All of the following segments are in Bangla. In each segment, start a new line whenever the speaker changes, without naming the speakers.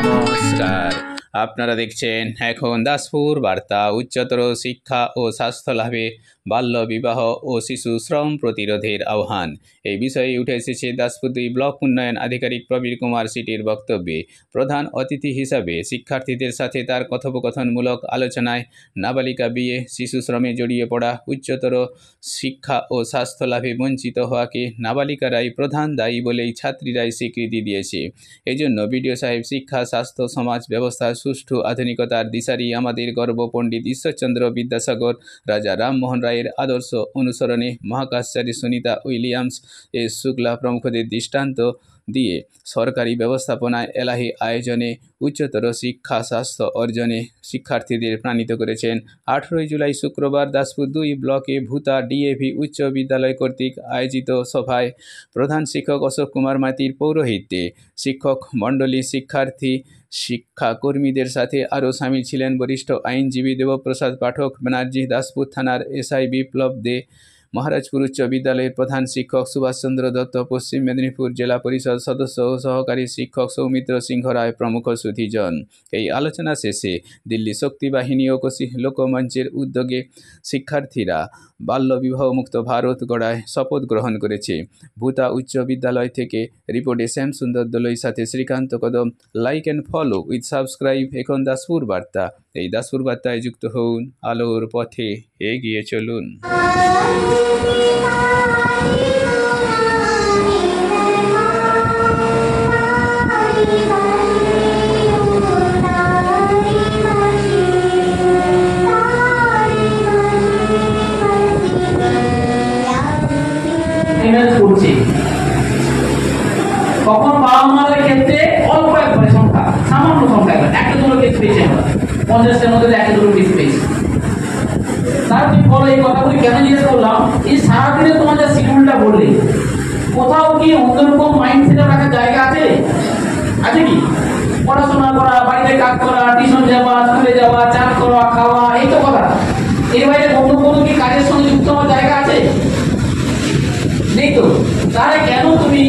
নমস্কার, আপনারা দেখছেন এখন দাসপুর বার্তা। উচ্চতর শিক্ষা ও স্বাস্থ্য লাভে বাল্য বিবাহ ও শিশু শ্রম প্রতিরোধের আহ্বান এই বিষয়ে উঠে এসেছে দাসপুর 2 ব্লক উন্নয়ন আধিকারিক প্রবীর কুমার সিটির বক্তব্যে। প্রধান অতিথি হিসাবে শিক্ষার্থীদের সাথে তার কথোপকথনমূলক আলোচনায় নাবালিকা বিয়ে, শিশু শ্রমে জড়িয়ে পড়া, উচ্চতর শিক্ষা ও স্বাস্থ্য লাভে বঞ্চিত হওয়াকে নাবালিকারাই প্রধান দায়ী বলেই ছাত্রীরাই স্বীকৃতি দিয়েছে। এই জন্য বিডিও সাহেব শিক্ষা, স্বাস্থ্য, সমাজ ব্যবস্থার সুষ্ঠু আধুনিকতার দিশারি আমাদের গর্ব পণ্ডিত ঈশ্বরচন্দ্র বিদ্যাসাগর রাজা রামমোহন রায়ের আদর্শ অনুসরণে মহাকাশচারী সুনিতা উইলিয়ামস এস শুক্লা প্রমুখদের দৃষ্টান্ত দিয়ে সরকারি ব্যবস্থাপনায় এলাহি আয়োজনে উচ্চতর শিক্ষা স্বাস্থ্য অর্জনে শিক্ষার্থীদের প্রাণিত করেছেন। 18 জুলাই শুক্রবার দাসপুর 2 ব্লকে ভূতা ডিএভি উচ্চ বিদ্যালয় কর্তৃক আয়োজিত সভায় প্রধান শিক্ষক অশোক কুমার মাইতির পৌরোহিত্যে শিক্ষক মণ্ডলী, শিক্ষার্থী, শিক্ষাকর্মীদের সাথে আরও সামিল ছিলেন বরিষ্ঠ আইনজীবী দেবপ্রসাদ পাঠক ব্যানার্জি, দাসপুর থানার এসআই বিপ্লব দে, মহারাজপুর উচ্চ বিদ্যালয়ের প্রধান শিক্ষক সুভাষচন্দ্র দত্ত, পশ্চিম মেদিনীপুর জেলা পরিষদ সদস্য ও সহকারী শিক্ষক সৌমিত্র সিংহ রায় প্রমুখ সুধীজন। এই আলোচনা শেষে দিল্লি শক্তি বাহিনী ও লোকমঞ্চের উদ্যোগে শিক্ষার্থীরা বাল্যবিবাহ মুক্ত ভারত গড়ায় শপথ গ্রহণ করেছে। ভূতা উচ্চ বিদ্যালয় থেকে রিপোর্টে শ্যাম সুন্দর দোলইর সাথে শ্রীকান্ত কদম। Like and follow with subscribe এখন দাসপুর বার্তা। এই দাসপুর বার্তায় যুক্ত হন, আলোর পথে এগিয়ে চলুন।
কখন বাবা মাদের ক্ষেত্রে অল্প একবারে সংখ্যা, সামান্য সংখ্যা, একটা দুটো কেস পেয়েছি আমরা 50-এর মধ্যে একটা দুটো কেস পেয়েছি। স্যার তুমি বলো এই কথাগুলি কেন জিজ্ঞেস করলাম, এই সারাদিনে তোমাদের শিডিউলটা বললে কোথাও কি অন্যরকম মাইন্ডসেটে রাখার জায়গা আছে? আছে কি? পড়াশোনা করা, বাড়িতে কাজ করা, টিউশন যাওয়া, স্কুলে যাওয়া, চান করা, খাওয়া, এই তো কথা। এর বাইরে অন্য কোনো কি কাজের সঙ্গে যুক্ত হওয়ার জায়গা আছে? নেই তো। তাহলে কেন তুমি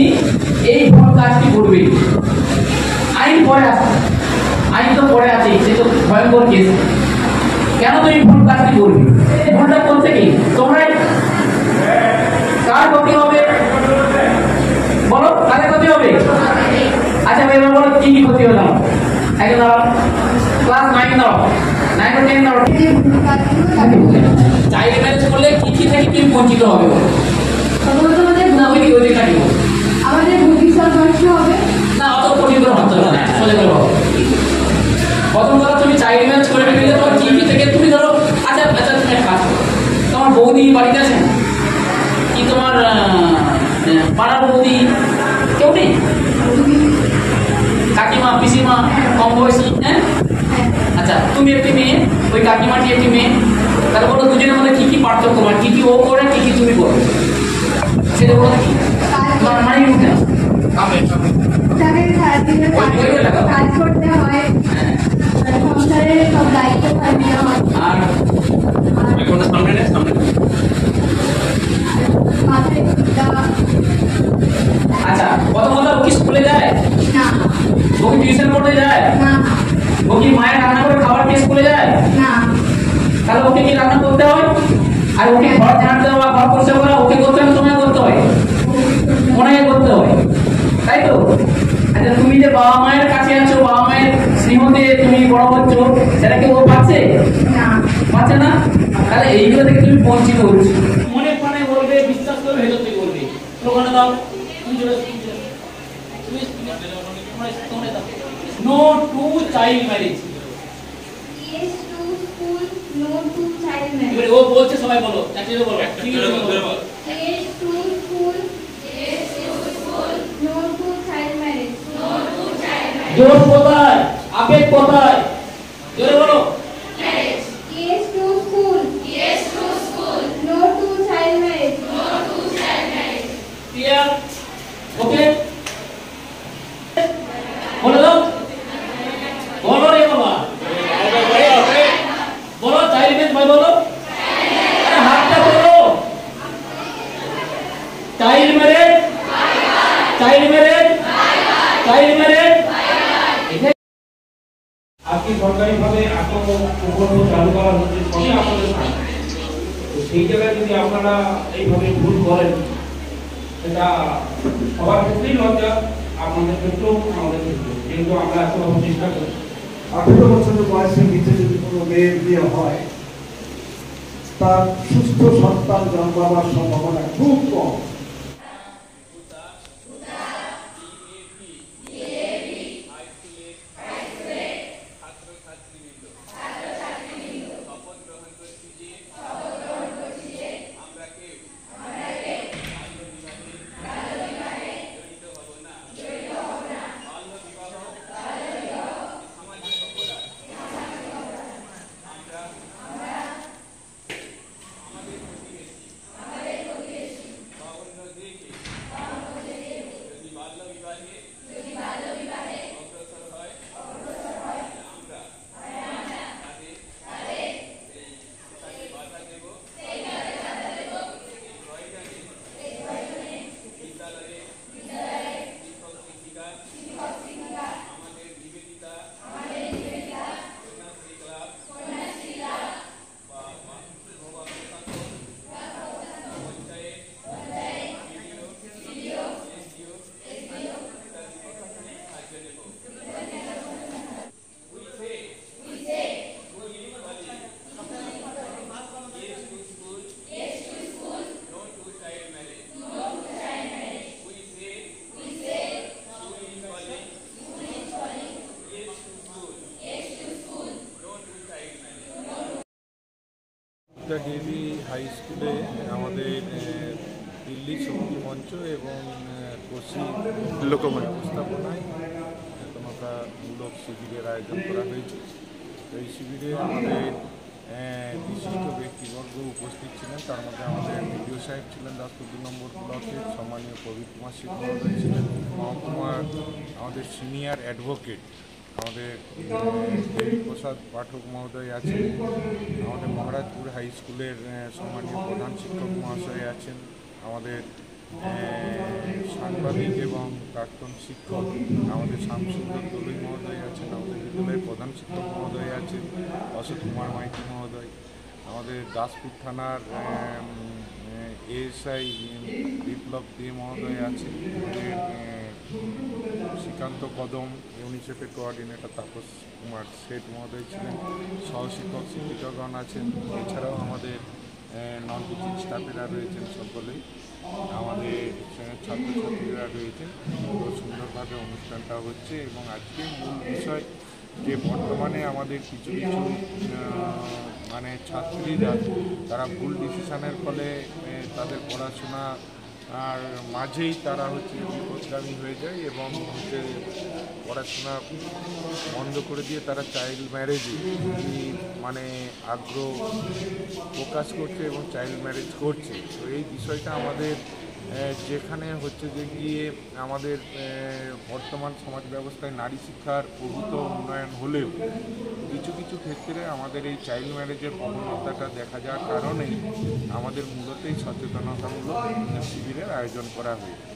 এই ভুল কাজটি করবে? আইন পরে আছে, আইন তো পরে আছে, সে তো ভয়ঙ্কর কেস। কেন তুমি ভুল কাজটি করবে? এই ভুলটা করতে কি তোমরাই কার ক্ষতি হবে বলো? কাদের ক্ষতি হবে? আচ্ছা এবার বলো কি কি ক্ষতি হলো? একজন দাঁড়াও, ক্লাস 9 দাঁড়াও, 9 ও 10 দাঁড়াও। চাইল্ড ম্যারেজ করলে কি কি থেকে তুমি বঞ্চিত হবে?
আমাদের ভবিষ্যৎ নষ্ট হবে
না, অত কঠিন করে ভাবতে হবে না, সোজা করে ভাবো। প্রথম কথা তুমি চাইল্ড ম্যারেজ করে ফেললে তোমার কি কি থেকে তুমি ধরো, আচ্ছা আচ্ছা তুমি একটা কাজ করো, তোমার বৌদি বাড়িতে আছেন কি? তোমার পাড়ার বৌদি কেউ নেই? কাকিমা, পিসিমা, কম বয়সী? হ্যাঁ, আচ্ছা তুমি একটি মেয়ে, ওই কাকিমাটি একটি মেয়ে, তাহলে বলো দুজনের মধ্যে কি কি পার্থক্য, মানে কি কি ও করে, কি কি তুমি করো, সেটা বলো কি? তোমার মানে উঠে
কাজ করতে হয়, সংসারের সব দায়িত্ব নিতে হয়,
আর
মাথায় দেওয়া।
আচ্ছা কত কথা, ও কি স্কুলে যায়?
না।
ও কি টিউশন করতে যায়?
না।
ও কি মায়ের রান্না করে খাবার খেয়ে স্কুলে যায়?
না।
তাহলে ওকে কি রান্না করতে হয়? আর ওকে ঘর ঝাড় দেওয়া, ঘর পরিষ্কার করা ওকে করতে হয়, তোমায় করতে হয়, ওনাকে করতে হয়, তাই তো? আচ্ছা তুমি যে বাবা মায়ের কাছে আছো, বাবা মায়ের স্নেহ দিয়ে তুমি বড় হচ্ছ, সেটা কি ও পাচ্ছে?
না।
পাচ্ছে না। তাহলে এইগুলো থেকে তুমি বঞ্চিত হচ্ছ। মনে প্রাণে বলবে, বিশ্বাস করবে, ভেতর থেকে বলবে। ওখানে দাও, no to child marriage.
Yes to school, no to child marriage.
এবারে ও বলছে, সবাই বলো, একসাথে বলো, ঠিক আছে বলো।
Yes to school, yes to school, no to child marriage. No to child marriage.
জোর কোথায়, আবেগ কোথায়, জোরে বলো।
Yes to school, yes to school, no to child marriage. No to child marriage.
Clear? Okay বলো দাও, বলো রে বাবা, বলো চাইল্ড ম্যারেজ ভাই বলো। আরে হাতটা বলো। Child marriage, child marriage, child
আজকে সরকারিভাবে এত প্রকল্প চালু করা হচ্ছে, সবই আপনাদের সামনে। তো সেই জায়গায় যদি আপনারা এইভাবে ভুল করেন, এটা সবার ক্ষেত্রেই লজ্জা, আপনাদের ক্ষেত্রেও আমাদের ক্ষেত্রেও, যেহেতু আমরা এতভাবে চেষ্টা করি।
18 বছরের বয়সের নিচে যদি কোনো মেয়ের বিয়ে হয়, তার সুস্থ সন্তান জন্মাবার সম্ভাবনা খুব কম।
ডিবি হাই স্কুলে আমাদের দিল্লি শক্তি মঞ্চ এবং কোশি লোকময় উপস্থাপনায় সচেতনতামূলক শিবিরের আয়োজন করা হয়েছে। এই শিবিরে আমাদের বিশিষ্ট ব্যক্তিবর্গ উপস্থিত ছিলেন। তার মধ্যে আমাদের বিডিও সাহেব ছিলেন দাসপুর 2 নম্বর ব্লকের, সম্মানীয় প্রবীর কুমার সিং মহোদয় ছিলেন, মহকুমার আমাদের সিনিয়র অ্যাডভোকেট আমাদের দেবীপ্রসাদ পাঠক মহোদয় আছেন, আমাদের মহারাজপুর হাই স্কুলের সম্মানীয় প্রধান শিক্ষক মহাশয় আছেন, আমাদের সাংবাদিক এবং প্রাক্তন শিক্ষক আমাদের শামসুন্দর দলুই মহোদয় আছেন, আমাদের বিদ্যালয়ের প্রধান শিক্ষক মহোদয় আছেন অশোক কুমার মাইতি মহোদয়, আমাদের দাসপুর থানার এএসআই বিপ্লব দে মহোদয় আছেন, শ্রীকান্ত কদম ইউনিসেফের কোঅর্ডিনেটর তাপস কুমার শেঠ মহোদয় ছিলেন, সহশিক্ষক শিক্ষিকাগণ আছেন, এছাড়াও আমাদের নন টিচিং স্টাফেরা রয়েছেন, সকলেই আমাদের ছাত্রছাত্রীরা রয়েছেন। তো সুন্দরভাবে অনুষ্ঠানটা হচ্ছে এবং আজকে মূল বিষয় যে বর্তমানে আমাদের কিছু কিছু মানে ছাত্রীরা তারা ভুল ডিসিশনের ফলে তাদের পড়াশোনা আর মাঝেই তারা বিপদগামী হয়ে যায় এবং পড়াশোনা বন্ধ করে দিয়ে তারা চাইল্ড ম্যারেজে মানে আগ্রহ প্রকাশ করছে এবং চাইল্ড ম্যারেজ করছে। তো এই বিষয়টা আমাদের যেখানে যে গিয়ে আমাদের বর্তমান সমাজ ব্যবস্থায় নারী শিক্ষার প্রভূত উন্নয়ন হলেও কিছু কিছু ক্ষেত্রে আমাদের এই চাইল্ড ম্যারেজের প্রবণতাটা দেখা যাওয়ার কারণেই আমাদের মূলত এই সচেতনতামূলক শিবিরের আয়োজন করা হয়েছে।